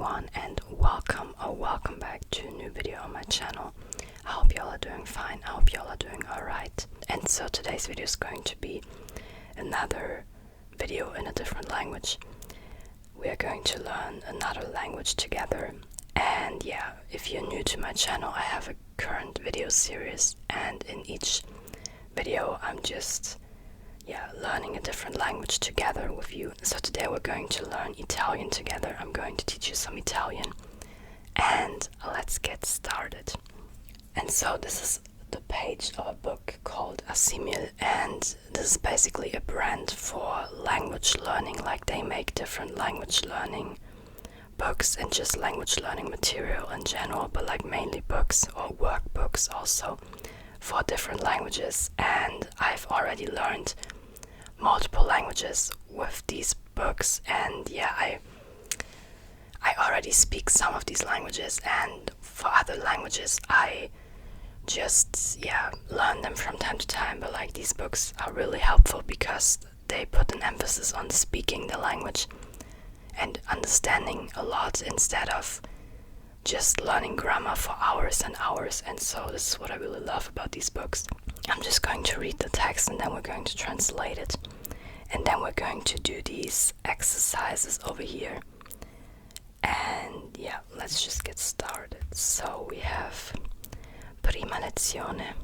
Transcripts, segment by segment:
everyone, and welcome back to a new video on my channel. I hope y'all are doing fine. I hope y'all are doing alright. And so today's video is going to be another video in a different language. We are going to learn another language together. And yeah, if you're new to my channel, I have a current video series, and in each video I'm just learning a different language together with you. So today we're going to learn Italian together. I'm going to teach you some Italian, and let's get started. And so this is the page of a book called Assimil, and this is basically a brand for language learning. Like, they make different language learning books and just language learning material in general, but like mainly books or workbooks also for different languages. And I've already learned multiple languages with these books, and I already speak some of these languages, and for other languages I just learn them from time to time. But like, these books are really helpful because they put an emphasis on speaking the language and understanding a lot instead of just learning grammar for hours and hours. And so this is what I really love about these books. I'm just going to read the text, and then we're going to translate it, and then we're going to do these exercises over here. And let's just get started. So we have prima lezione,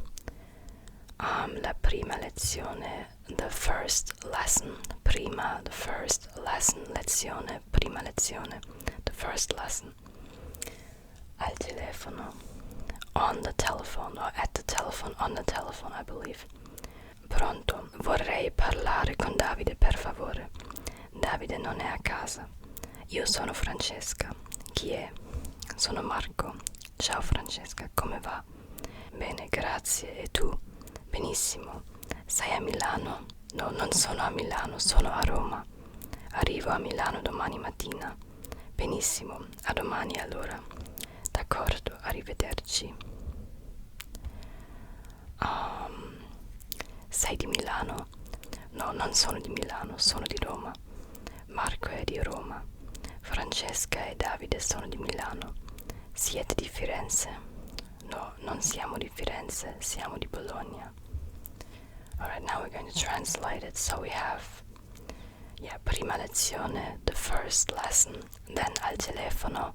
la prima lezione, the first lesson, prima, the first lesson, lezione, prima lezione, the first lesson. Al telefono, on the telephone, or at the telephone, on the telephone, I believe. Pronto, vorrei parlare con Davide, per favore. Davide non è a casa. Io sono Francesca. Chi è? Sono Marco. Ciao Francesca, come va? Bene, grazie. E tu? Benissimo. Sei a Milano? No, non sono a Milano, sono a Roma. Arrivo a Milano domani mattina. Benissimo, a domani allora. D'accordo, arrivederci. Sei di Milano? No, non sono di Milano, sono di Roma. Marco è di Roma. Francesca e Davide sono di Milano. Siete di Firenze? No, non siamo di Firenze, siamo di Bologna. Alright, now we're going to translate it. So we have prima lezione, the first lesson, then al telefono,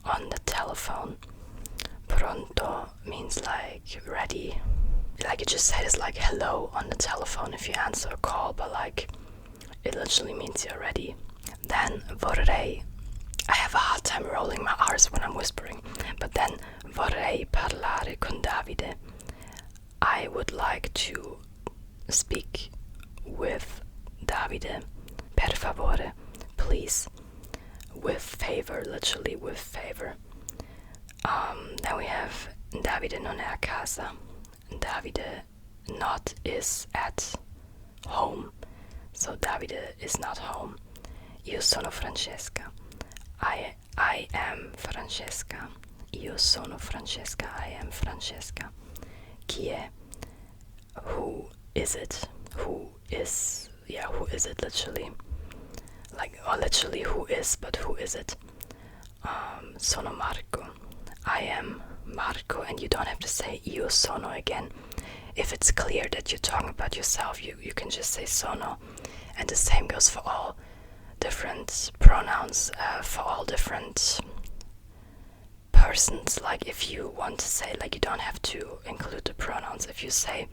on the telephone. Pronto means like ready. Like, you just say this like hello on the telephone if you answer a call, but like it literally means you're ready. Then vorrei, I have a hard time rolling my R's when I'm whispering, but then vorrei parlare con Davide, I would like to speak with Davide, per favore, please, with favor, literally with favor. Then we have Davide non è a casa. Davide not is at home, so Davide is not home. Io sono Francesca. I am Francesca. Io sono Francesca. I am Francesca. Chi è? Who is it? Who is it literally? Like, or literally who is, but who is it? Sono Marco. I am Marco, and you don't have to say io sono again. If it's clear that you're talking about yourself, you can just say sono. And the same goes for all different pronouns, for all different persons. Like, if you want to say, like, you don't have to include the pronouns. If you say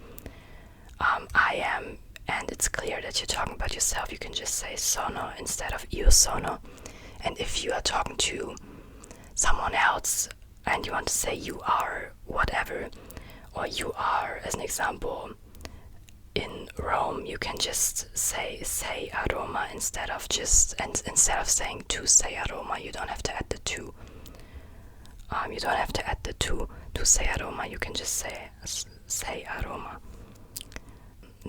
I am, and it's clear that you're talking about yourself, you can just say sono instead of io sono. And if you are talking to someone else and you want to say you are whatever, or you are, as an example, in Rome, you can just say a Roma instead of saying to say a Roma. You don't have to add the to. You don't have to add the to say a Roma. You can just say a Roma.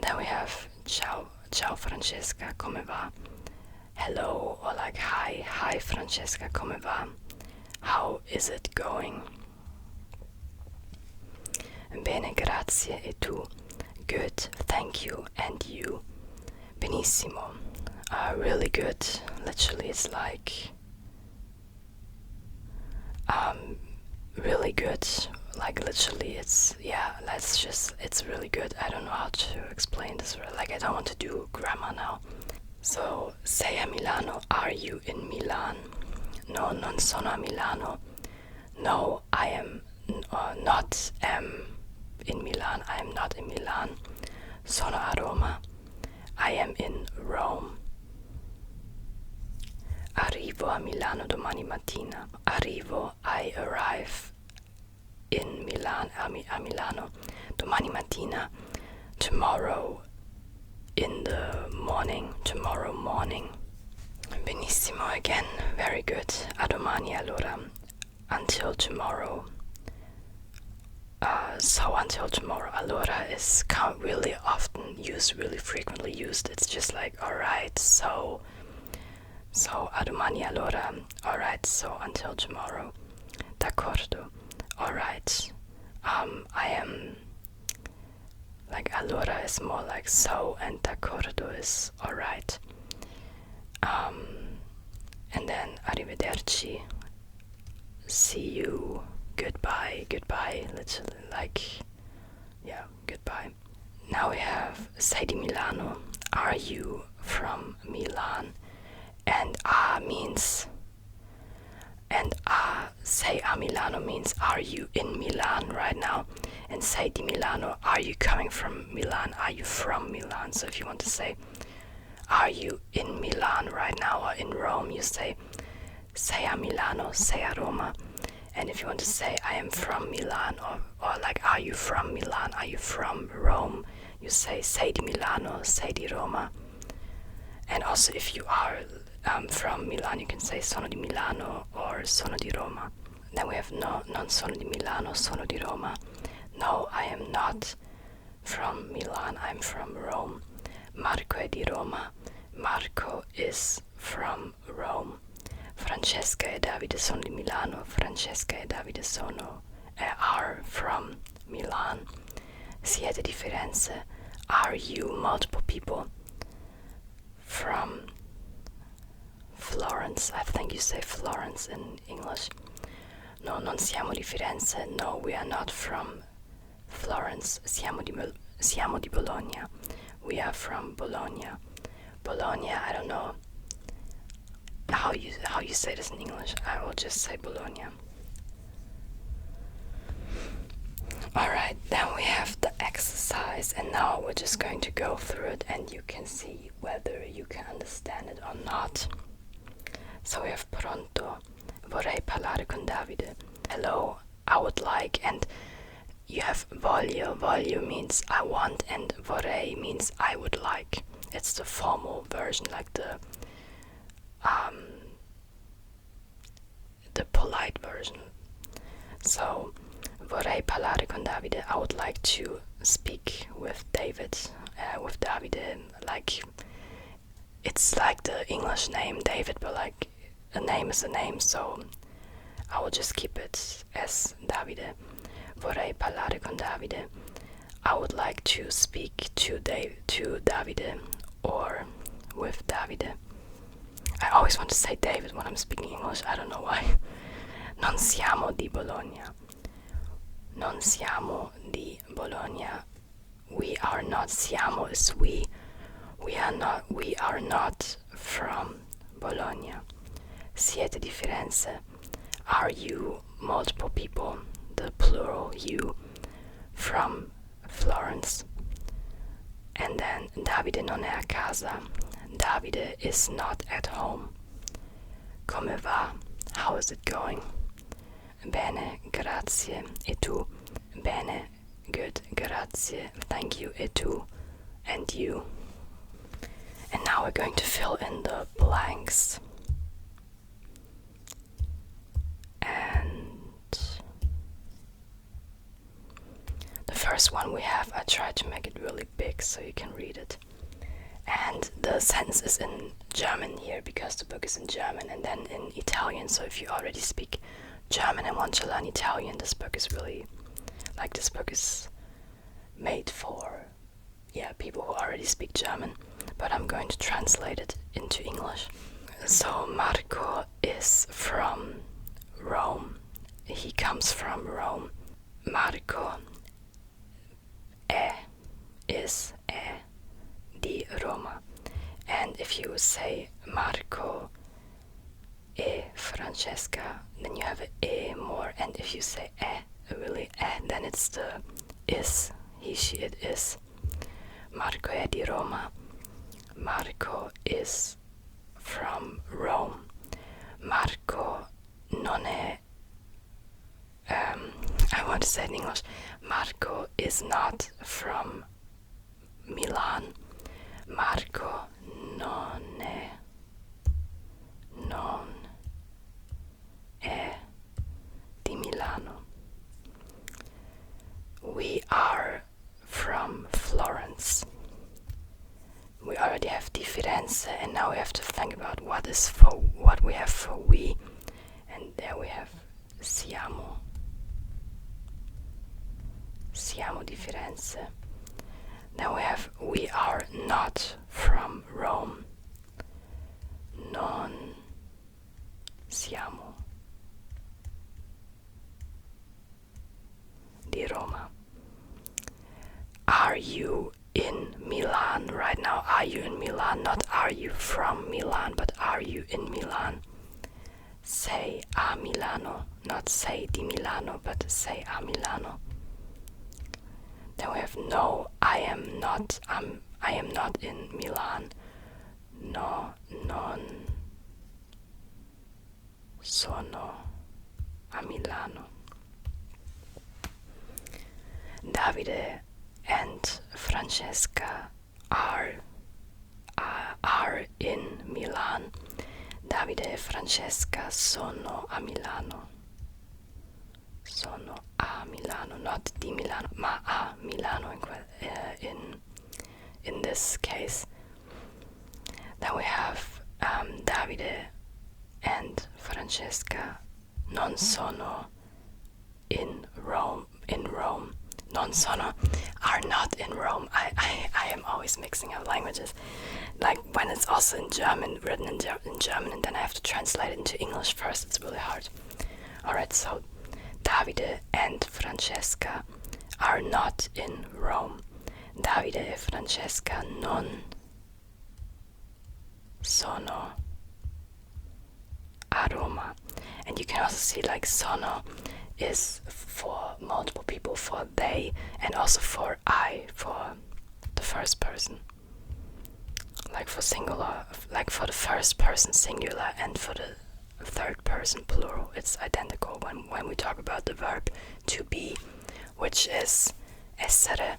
Then we have ciao Francesca, come va? Hello, or like hi Francesca, come va? How is it going? Bene, grazie. E tu? Good, thank you. And you? Benissimo. Really good. Literally, it's like really good. Like literally, it's really good. I don't know how to explain this. Like I don't want to do grammar now. So, sei a Milano? Are you in Milan? No, non sono a Milano. No, I am not in Milan. I am not in Milan. Sono a Roma. I am in Rome. Arrivo a Milano domani mattina. Arrivo, I arrive in Milan, a Milano. Domani mattina, tomorrow in the morning, tomorrow morning. Benissimo again, very good. A domani allora. Until tomorrow. So until tomorrow. Allora is really often used, really frequently used. It's just like alright, so a domani allora. Alright, so until tomorrow. D'accordo. Alright. I am like allora is more like so, and d'accordo is alright. And then arrivederci, see you, goodbye, literally like, yeah, goodbye. Now we have sei di Milano, are you from Milan? And means, and sei a Milano means are you in Milan right now? And sei di Milano, are you coming from Milan? Are you from Milan? So if you want to say are you in Milan right now or in Rome, you say sei a Milano, sei a Roma. And if you want to say I am from Milan, or like are you from Milan, are you from Rome, you say sei di Milano, sei di Roma. And also if you are from Milan, you can say sono di Milano or sono di Roma. Then we have no, non sono di Milano, sono di Roma. No, I am not from Milan, I'm from Rome. Marco è di Roma. Marco is from Rome. Francesca e Davide sono di Milano. Francesca e Davide are from Milan. Siete di Firenze. Are you multiple people from Florence? I think you say Florence in English. No, non siamo di Firenze. No, we are not from Florence. Siamo di Bologna. We are from Bologna. Bologna, I don't know how you say this in English. I will just say Bologna. Alright, then we have the exercise, and now we're just going to go through it and you can see whether you can understand it or not. So we have pronto. Vorrei parlare con Davide. Hello, I would like, and you have voglio. Voglio means I want, and vorrei means I would like. It's the formal version, like the polite version. So, vorrei parlare con Davide. I would like to speak with David, with Davide. Like, it's like the English name David, but like a name is a name, so I will just keep it as Davide. Vorrei parlare con Davide. I would like to speak to Davide or with Davide. I always want to say David when I'm speaking English, I don't know why. Non siamo di Bologna. Non siamo di Bologna. We are not, siamo is we. We are not from Bologna. Siete di Firenze. Are you multiple people, the plural you, from Florence? And then Davide non è a casa. Davide is not at home. Come va? How is it going? Bene, grazie. E tu? Bene, good, grazie, thank you. E tu? And you? And now we're going to fill in the blanks. And the first one we have, I tried to make it really big so you can read it. And the sentence is in German here because the book is in German, and then in Italian. So if you already speak German and want to learn Italian, this book is really, like, this book is made for, people who already speak German. But I'm going to translate it into English. So Marco is from Rome. comes from Rome. Marco is di Roma. And if you say Marco e Francesca, then you have a more, and if you say really then it's the is, he, she, it is. Marco è di Roma. Marco is from Rome. Marco non è I want to say it in English. Marco is not from Milan. Marco non è di Milano. We are from Florence. We already have di Firenze, and now we have to think about what we have for we, and there we have siamo di Firenze. Then we have we are not from Rome. Non siamo di Roma. Are you in Milan right now? Are you in Milan? Not are you from Milan, but are you in Milan? Sei a Milano, not sei di Milano, but sei a Milano. Then we have no, I am not in Milan. No, non sono a Milano. Davide and Francesca are in Milan. Davide e Francesca sono a Milano. Sono a Milano, not di Milano, ma a Milano in this case. Then we have Davide and Francesca non sono in Rome. Non sono are not in Rome. I am always mixing up languages. Like when it's also in German, written in German, and then I have to translate it into English first. It's really hard. Alright, so Davide and Francesca are not in Rome. Davide e Francesca non sono a Roma. And you can also see like sono is for multiple people, for they, and also for I, for the first person. Like for singular, like for the first person singular and for the third person plural, it's identical when we talk about the verb to be, which is essere.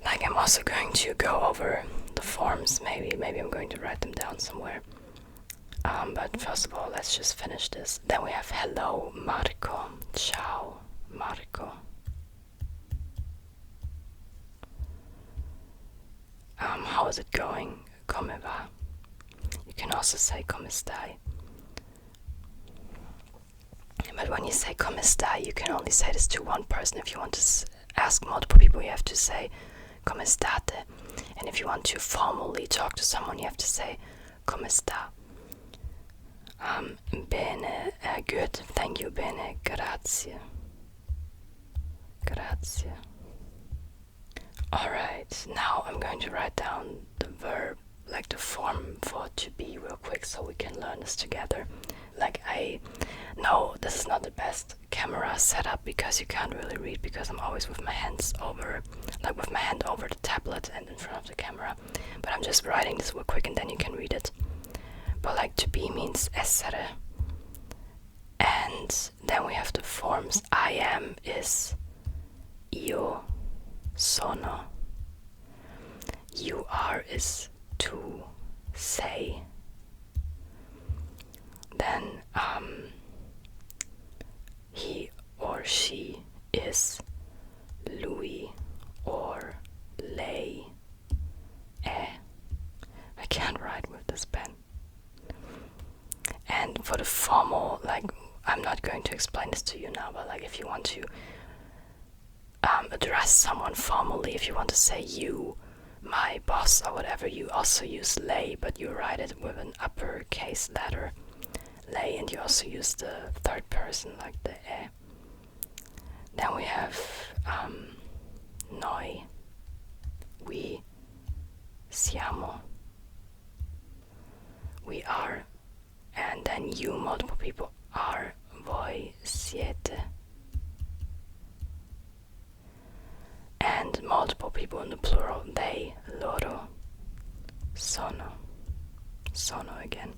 Like I'm also going to go over the forms, maybe I'm going to write them down somewhere. But first of all, let's just finish this. Then we have hello Marco, ciao Marco. How is it going? Come va? You can also say come stai. But when you say come stai, you can only say this to one person. If you want to ask multiple people, you have to say come state. And if you want to formally talk to someone, you have to say come sta. Bene, good, thank you, bene, grazie. Grazie. Alright, now I'm going to write down the verb, like the form for to be real quick so we can learn this together. Like I know this is not the best camera setup because you can't really read because I'm always with my hands over, like with my hand over the tablet and in front of the camera. But I'm just writing this real quick and then you can read it. But like to be means essere. And then we have the forms. I am is io sono. You are is to say. Then he or she is lui or lei è. I can't write with this pen. And for the formal, like, I'm not going to explain this to you now, but like if you want to address someone formally, if you want to say you, my boss, or whatever, you also use lei, but you write it with an uppercase letter, lei, and you also use the third person, like the e. Then we have noi, we, siamo, we are, and then you, multiple people, are, voi, siete, and multiple people in the plural, they, loro, sono, sono again.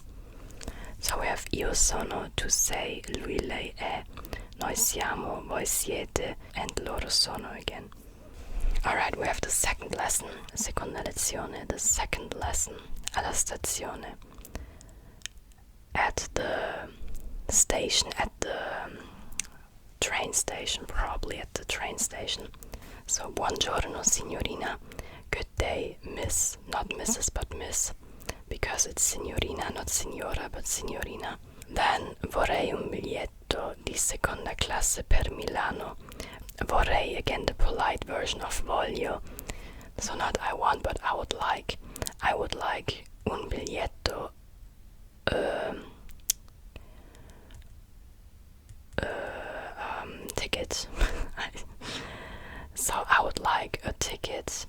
So we have io sono, tu sei, lui, lei è, noi siamo, voi siete, and loro sono again. Alright, we have the second lesson, seconda lezione, the second lesson, alla stazione. At the station, at the train station, probably at the train station. So, buongiorno signorina, good day miss, not Mrs. but miss, because it's signorina, not signora, but signorina. Then vorrei un biglietto di seconda classe per Milano. Vorrei, again the polite version of voglio. So not I want, but I would like. I would like un biglietto ticket. So I would like a ticket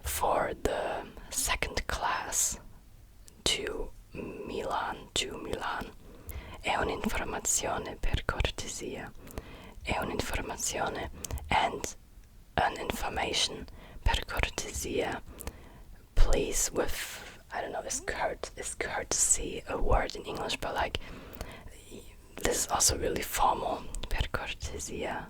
for the second class to Milan. È un'informazione per cortesia. È un'informazione and an information per cortesia. Please, with, I don't know, is courtesy a word in English, but like this is also really formal. Per cortesia.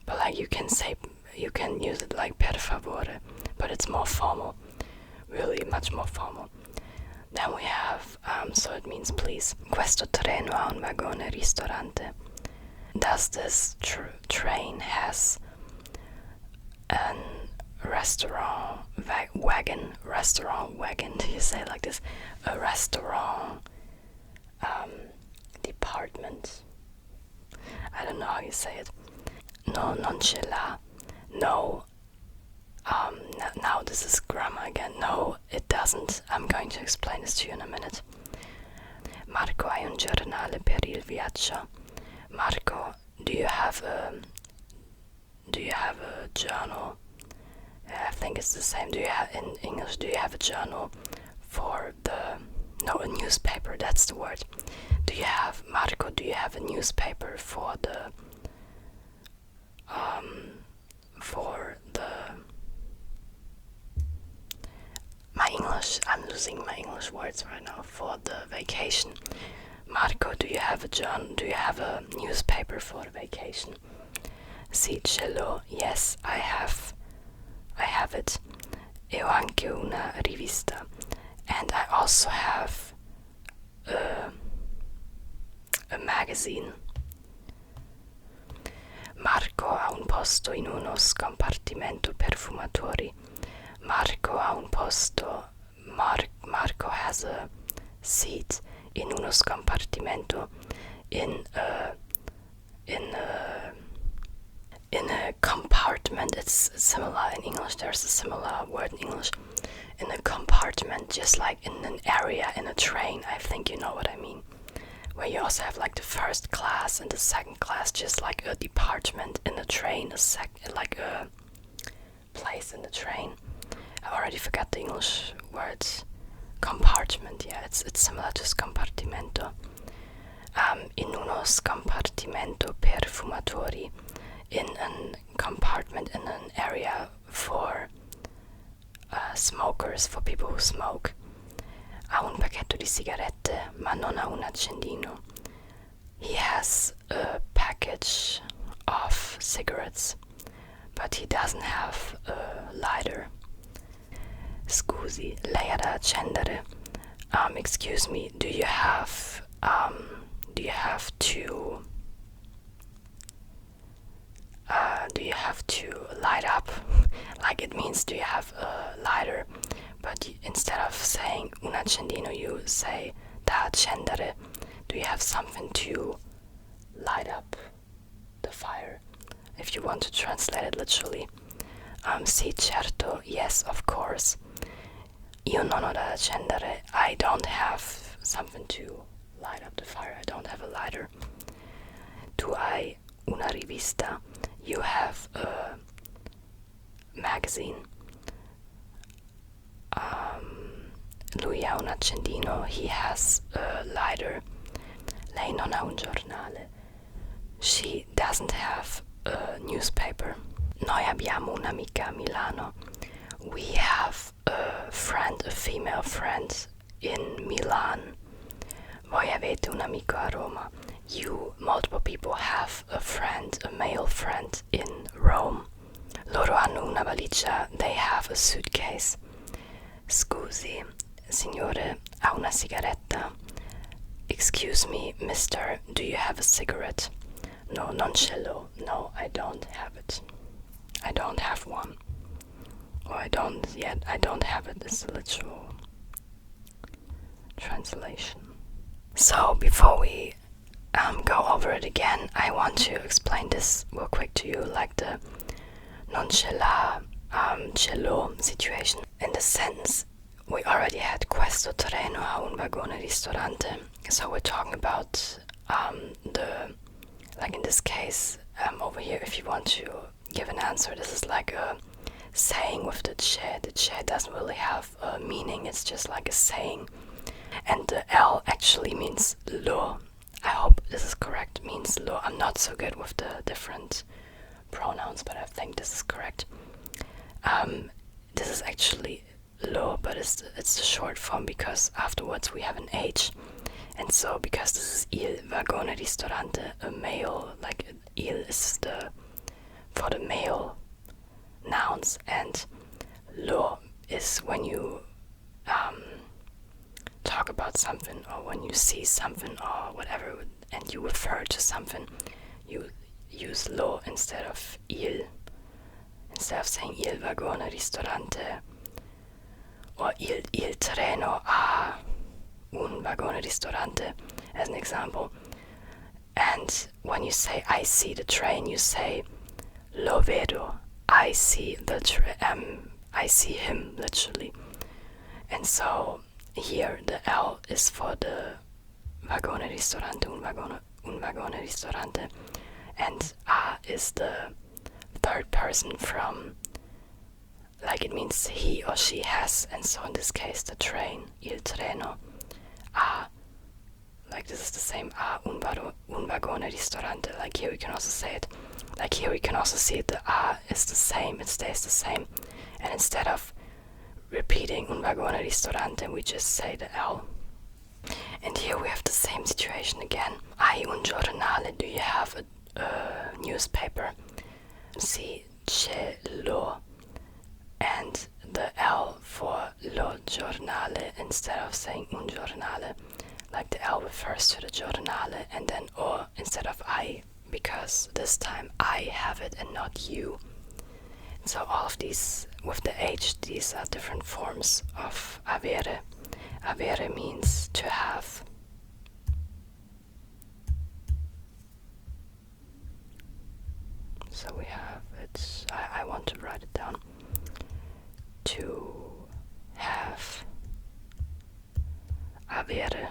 But like you can use it like per favore, but it's more formal, really much more formal. Then we have, so it means please. Questo treno ha un vagone ristorante. Does this train has an restaurant wagon? Do you say it like this? A restaurant department. I don't know how you say it. No, non ce l'ha. No. Now this is grammar again. No, it doesn't. I'm going to explain this to you in a minute. Marco, hai un giornale per il viaggio? Marco, do you have a journal? I think it's the same. Do you have, in English, do you have a journal for a newspaper, that's the word. Marco, do you have a newspaper for my English, I'm losing my English words right now, for the vacation. Marco, do you have a newspaper for the vacation? Sì, ce l'ho. Yes, I have it. E ho anche una rivista. And I also have a magazine. Marco ha un posto in uno scompartimento per fumatori. Marco has a seat in uno scompartimento in a compartment. It's similar in English. There's a similar word in English. In a compartment, just like in an area in a train. I think you know what I mean. Where you also have like the first class and the second class, just like a department in a train, like a place in the train. I already forgot the English words. Compartment, yeah, it's similar to scompartimento. In uno scompartimento per fumatori, in a compartment, in an area for smokers, for people who smoke. Ha un pacchetto di sigarette, ma non ha un accendino. He has a package of cigarettes, but he doesn't have a lighter. Scusi, lei ha da accendere? Excuse me, do you have to light up? Like it means, do you have a lighter? But instead of saying un accendino, you say da accendere. Do you have something to light up the fire? If you want to translate it literally. Sì, certo, yes, of course. Io non ho da accendere. I don't have something to light up the fire. I don't have a lighter. Tu hai una rivista? You have a magazine. Lui ha un accendino. He has a lighter. Lei non ha un giornale. She doesn't have a newspaper. Noi abbiamo un'amica a Milano. We have a friend, a female friend in Milan. Voi avete un amico a Roma. You, multiple people, have a friend, a male friend in Rome. Loro hanno una valigia. They have a suitcase. Scusi, signore, ha una sigaretta? Excuse me, mister, do you have a cigarette? No, non ce l'ho. No, I don't have it. I don't have one. Or I don't have it. It's a literal translation. So, before we go over it again, I want to explain this real quick to you, like the non ce l'ha, ce l'ho situation. In the sentence, we already had questo treno a un vagone ristorante. So we're talking about like in this case, over here, if you want to give an answer, this is like a saying with the che. The che doesn't really have a meaning, it's just like a saying. And the L actually means lo. I hope this is correct, means lo. I'm not so good with the different pronouns, but I think this is correct. This is actually lo, but it's the short form because afterwards we have an H. And so, because this is il vagone ristorante, a male, like il is for the male nouns, and lo is when you talk about something, or when you see something, or whatever, and you refer to something, you use lo instead of il. Instead of saying il vagone ristorante, or il treno a un vagone ristorante, as an example. And when you say I see the train, you say lo vedo. I see I see him, literally. And so here the L is for the vagone ristorante, un vagone ristorante, and a is the third person from, like it means he or she has, and so in this case the train, il treno, a, like this is the same, a un vagone ristorante, like here we can also say it, like here we can also see it, the a is the same, it stays the same, and instead of repeating un vagone ristorante, we just say the L. And here we have the same situation again. Hai un giornale? Do you have a newspaper? See, ce l'ho, and the L for lo giornale, instead of saying un giornale, like the L refers to the giornale, and then o instead of I, because this time I have it and not you. So all of these with the H, these are different forms of avere. Avere means to have. So we have it, I want to write it down. To have. Avere.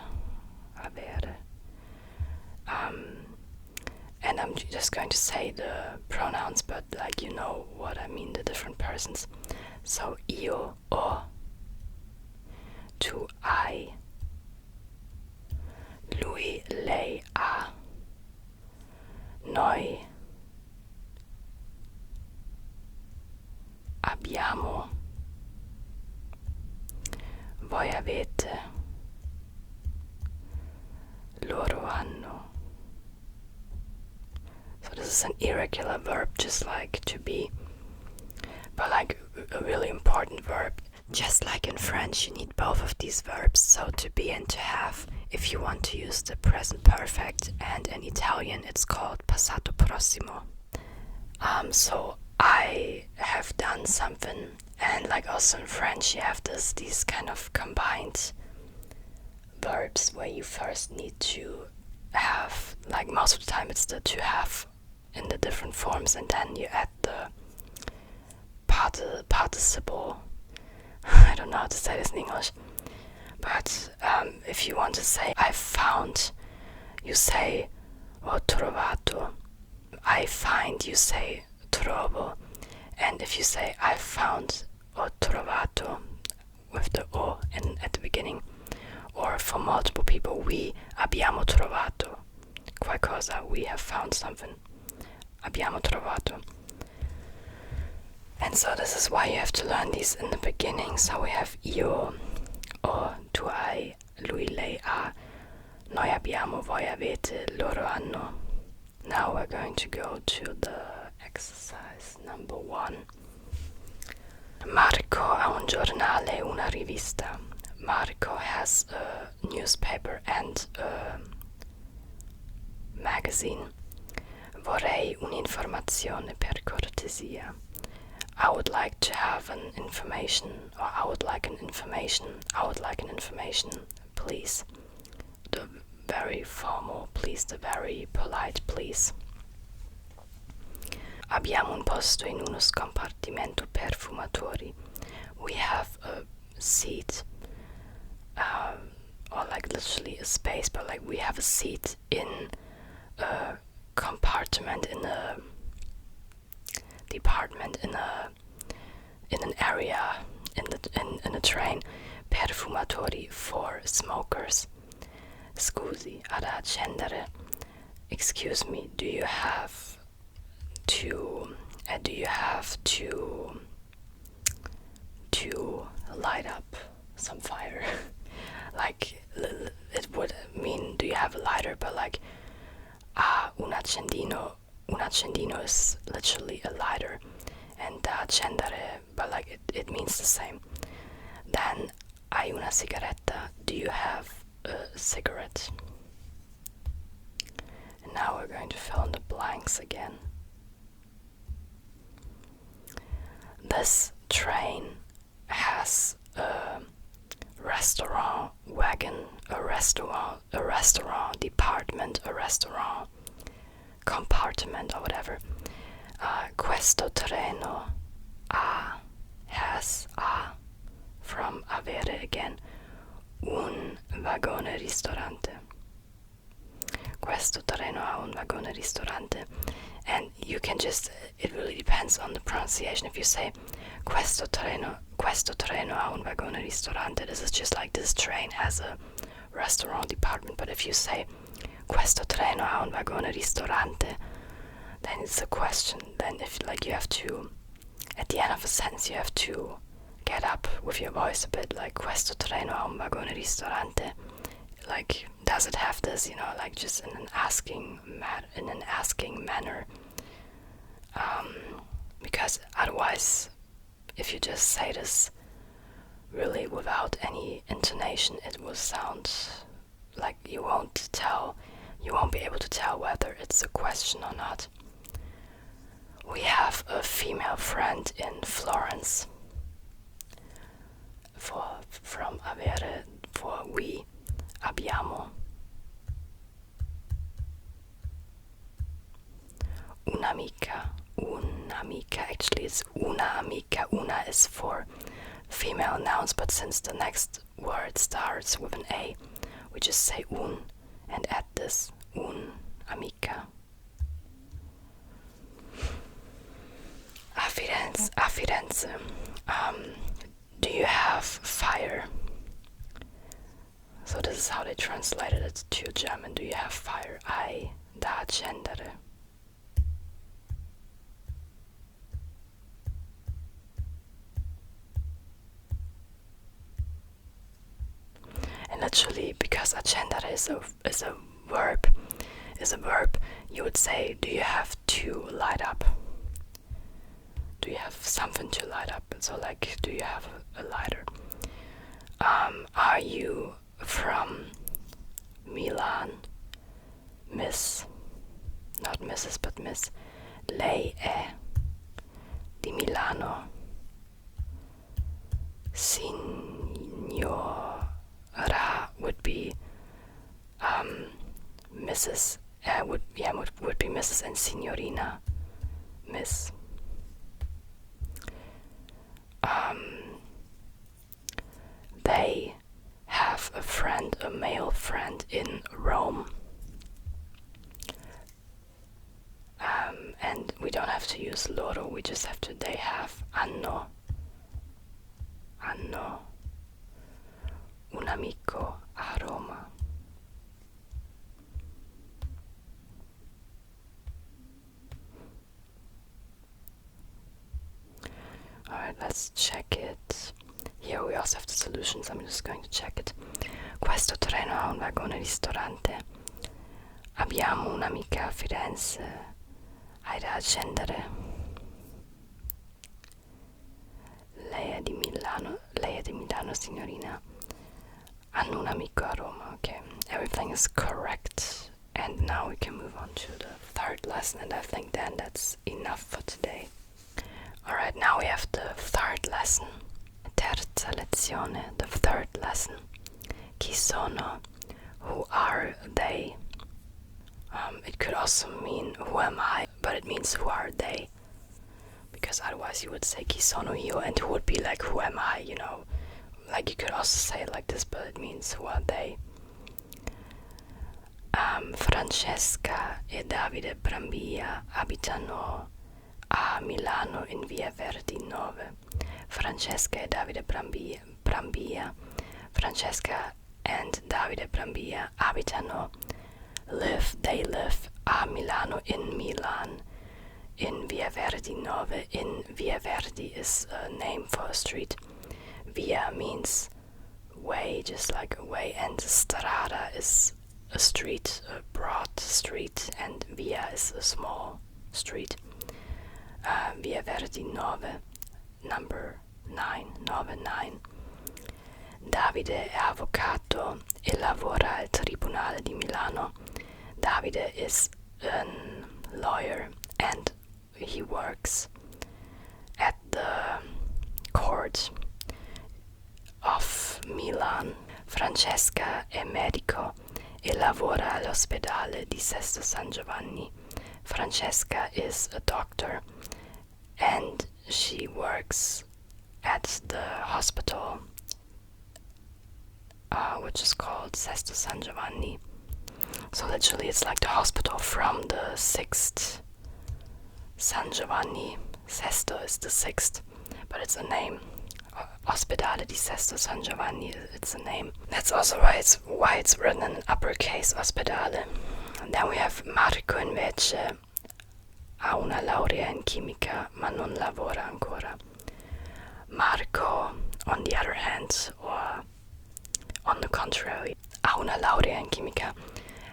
And I'm just going to say the pronouns, but like you know what I mean, the different persons. So io, o. Tu hai. Lui, lei, ha. Noi abbiamo. Voi avete. Loro hanno. So this is an irregular verb, just like to be, but like a really important verb. Just like in French, you need both of these verbs, so to be and to have, if you want to use the present perfect, and in Italian it's called passato prossimo. So I have done something, and like also in French you have these kind of combined verbs where you first need to have, like most of the time it's the to have in the different forms, and then you add the participle. I don't know how to say this in English, But if you want to say I found, you say ho trovato. I find, you say trovo. And if you say I found ho trovato with the o at the beginning, or for multiple people, we abbiamo trovato qualcosa, we have found something. Abbiamo trovato. And so this is why you have to learn these in the beginning. So we have io, o, tu hai, lui, lei ha, noi abbiamo, voi avete, loro hanno. Now we're going to go to the exercise number 1. Marco ha un giornale, una rivista. Marco has a newspaper and a magazine. Vorrei un'informazione per cortesia. I would like to have an information, or I would like an information, I would like an information, please. The very formal please, the very polite please. Abbiamo un posto in uno scompartimento per fumatori. We have a seat, or like literally a space, but like we have a seat in a compartment, in a department, in an area in a train, per fumatori, for smokers. Scusi, ad accendere. Excuse me, do you have to light up some fire? Like, it would mean, do you have a lighter? But like, un accendino is literally a lighter, and accendere, but like it means the same. Then, hai una sigaretta? Do you have a cigarette? And now we're going to fill in the blanks again. This train has a restaurant wagon, a restaurant department, a restaurant compartment, or whatever. Questo treno has from avere again, un vagone ristorante. Questo treno ha un vagone ristorante. And you can just, it really depends on the pronunciation. If you say questo treno ha un vagone ristorante, this is just like this train has a restaurant department. But if you say questo treno ha un vagone ristorante, then it's a question. Then if like you have to, at the end of a sentence, you have to get up with your voice a bit, like questo treno ha un vagone ristorante. Like, does it have this, you know, like just in an asking manner, because otherwise, if you just say this really without any intonation, it will sound like you won't be able to tell whether it's a question or not. We have a female friend in Florence. From avere, for we, abbiamo. Un'amica, actually it's una amica. Una is for female nouns, but since the next word starts with an A, we just say un and add this, un amica. A Firenze. Do you have fire? So this is how they translated it to German. Do you have fire? Hai da accendere. And literally, because accendere is a verb, you would say, do you have to light up? Do you have something to light up? So like, do you have a lighter? Are you from Milan? Miss, not Mrs. but Miss. Lei è di Milano. Signora would be Mrs. Would be Mrs. and Signorina, Miss. They have friend, a male friend in Rome. And we don't have to use loro, we just have to, they have, hanno un amico a Roma. Alright, let's check it. Here we also have the solutions, I'm just going to check it. Questo treno ha un vagone ristorante. Abbiamo un'amica a Firenze. Hai da accendere? Lei è di Milano, signorina. Hanno un amico a Roma. Okay, everything is correct. And now we can move on to the third lesson, and I think then that's enough for today. Alright, now we have the third lesson. Terza lezione, the third lesson. Chi sono? Who are they? It could also mean who am I, but it means who are they? Because otherwise you would say chi sono io, and who would be like who am I, you know? Like you could also say it like this, but it means who are they? Francesca e Davide Brambilla abitano a Milano in via Verdi 9. Francesca e Davide Brambilla. Francesca and Davide Brambilla abitano, they live a Milano in Milan, in via Verdi 9. In via Verdi is a name for a street. Via means way, just like a way, and strada is a street, a broad street, and via is a small street. Via Verdi 9, number 9. Davide è avvocato e lavora al Tribunale di Milano. Davide is a lawyer and he works at the court of Milan. Francesca è medico e lavora all'ospedale di Sesto San Giovanni. Francesca is a doctor and she works at the hospital which is called Sesto San Giovanni. So literally it's like the hospital from the 6th San Giovanni. Sesto is the 6th, but it's a name. Ospedale di Sesto San Giovanni, it's a name. That's also why it's written in uppercase, ospedale. And then we have Marco invece ha una laurea in chimica ma non lavora ancora. Marco, on the other hand, or on the contrary, ha una laurea in chimica,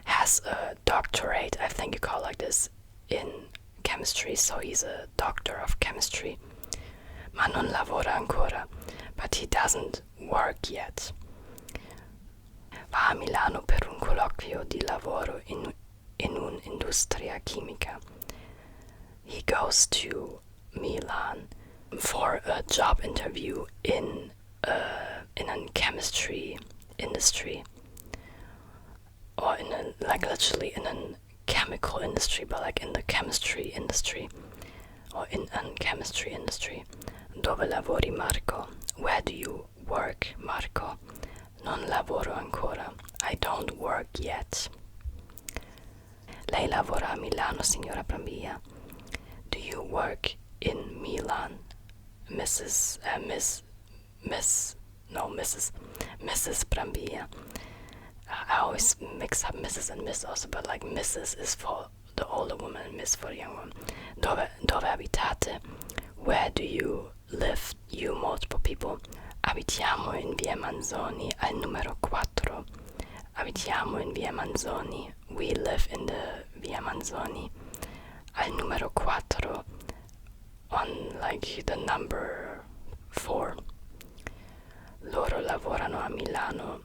has a doctorate, I think you call it like this, in chemistry, so he's a doctor of chemistry. Ma non lavora ancora, but he doesn't work yet. Va a Milano per un colloquio di lavoro in un'industria chimica. He goes to Milan for a job interview in a chemistry industry, or literally in a chemical industry, but like in the chemistry industry, or in a chemistry industry. Dove lavori, Marco? Where do you work, Marco? Non lavoro ancora. I don't work yet. Lei lavora a Milano, signora Brambilla. Do you work in Milan, Mrs. Brambilla? I always mix up Mrs. and Miss also, but like Mrs. is for the older woman and Miss for the young woman. Dove abitate? Where do you live, you multiple people? Abitiamo in via Manzoni al numero 4. Abitiamo in via Manzoni. We live in the via Manzoni al numero 4, on like the number 4. Loro lavorano a Milano.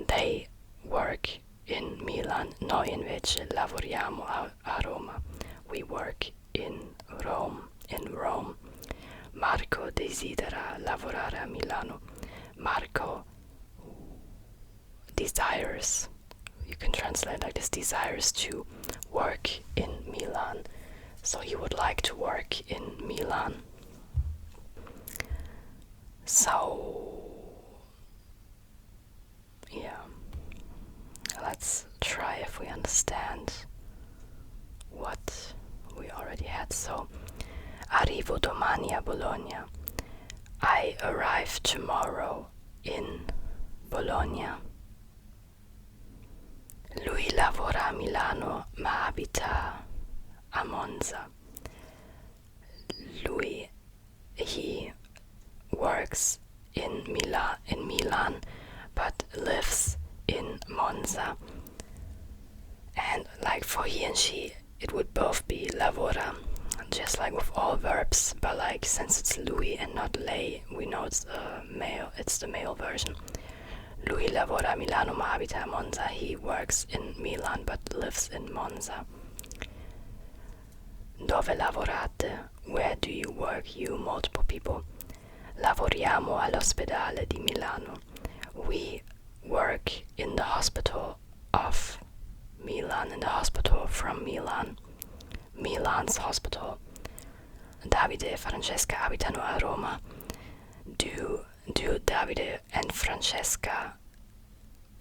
They work in Milan. Noi invece lavoriamo a Roma. We work in Rome. Marco desidera lavorare a Milano. Marco desires, you can translate like this, desires to work in Milan. So he would like to work in Milan. So Yeah. Let's try if we understand what we already had. So, arrivo domani a Bologna. I arrive tomorrow in Bologna. Lui lavora a Milano ma abita a Monza. He works in Milan, but lives in Monza. And like for he and she, it would both be lavora, just like with all verbs, but like since it's lui and not lei, we know it's the male version. Lui lavora a Milano ma abita a Monza. He works in Milan but lives in Monza. Dove lavorate? Where do you work? You, multiple people. Lavoriamo all'ospedale di Milano. We work in the hospital of Milan, in the hospital from Milan. Milan's hospital. Davide e Francesca abitano a Roma. Do Davide and Francesca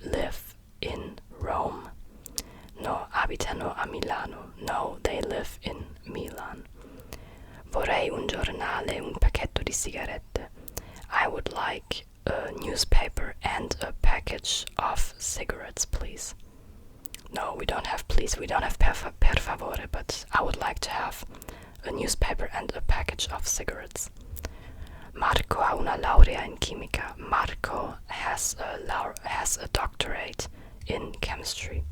live in Rome? No, abitano a Milano. No, they live in Milan. Vorrei un giornale, un pacchetto di sigarette. I would like a newspaper and a package of cigarettes, please. No, we don't have please, we don't have per favore, but I would like to have a newspaper and a package of cigarettes. Marco ha una laurea in chimica. Marco has a doctorate in chemistry.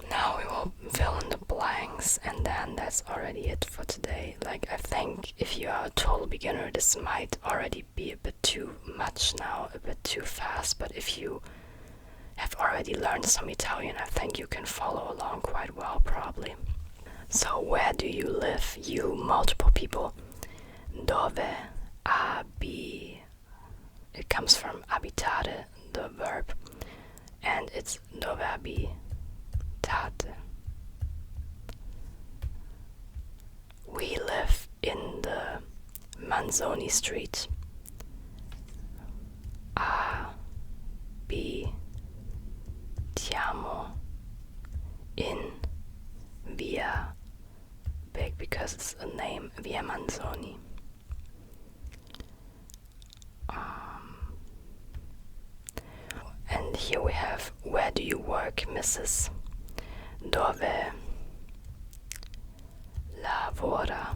Now we will fill in the blanks, and then that's already it for today. Like, I think if you are a total beginner, this might already be a bit too much now, a bit too fast, but if you have already learned some Italian, I think you can follow along quite well, probably. So, where do you live? You, multiple people. Dove abi. It comes from abitare, the verb, and it's dove abitate. We live in the Manzoni Street. Abitiamo in Via, big because it's a name, Via Manzoni. And here we have, where do you work, Mrs.? Dove lavora,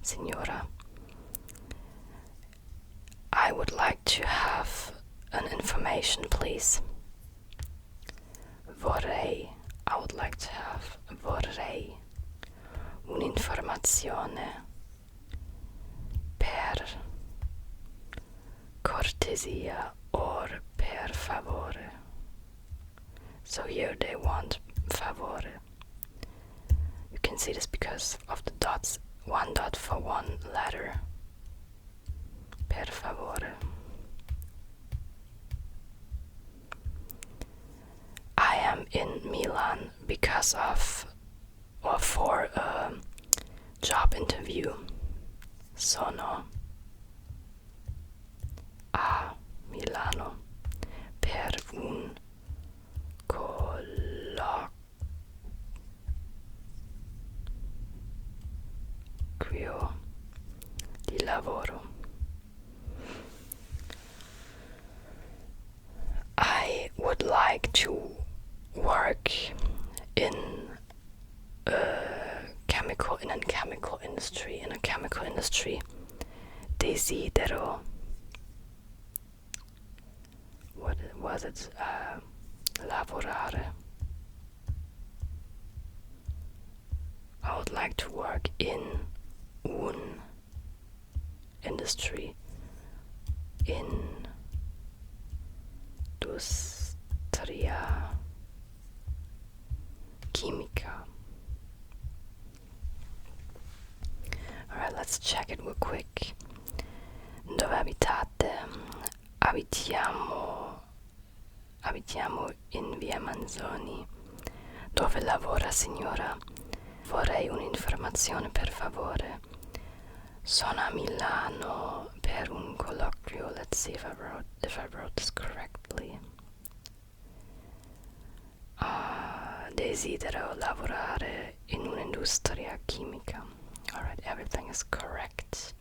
signora? I would like to have an information, please. Vorrei, I would like to have, vorrei un'informazione per cortesia or per favore. So here they want favore. You can see this because of the dots, one dot for one letter. Per favore. I am in Milan because of, or for a job interview. Sono a Milano per un colloquio di lavoro. I would like to work in a chemical industry. Desidero. What was it? Lavorare. I would like to work in un industry, industria chimica. Alright, let's check it real quick. Dove abitate? Abitiamo in Via Manzoni. Dove lavora, signora? Vorrei un'informazione, per favore. Sono a Milano per un colloquio you. Let's see if I wrote this correctly. Desidero lavorare in un'industria chimica. Alright, everything is correct.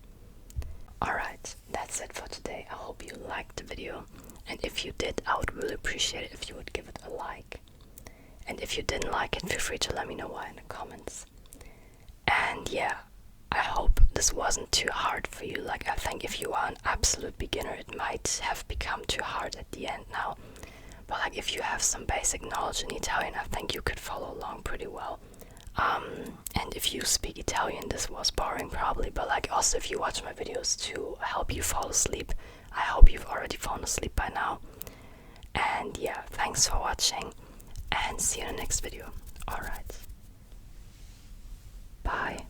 Alright, that's it for today. I hope you liked the video. And if you did, I would really appreciate it if you would give it a like. And if you didn't like it, feel free to let me know why in the comments. And yeah, I hope this wasn't too hard for you. Like, I think if you are an absolute beginner, it might have become too hard at the end now. But like, if you have some basic knowledge in Italian, I think you could follow along pretty well. And if you speak Italian, this was boring probably, but like, also if you watch my videos to help you fall asleep, I hope you've already fallen asleep by now. And yeah, thanks for watching, and see you in the next video. Alright. Bye.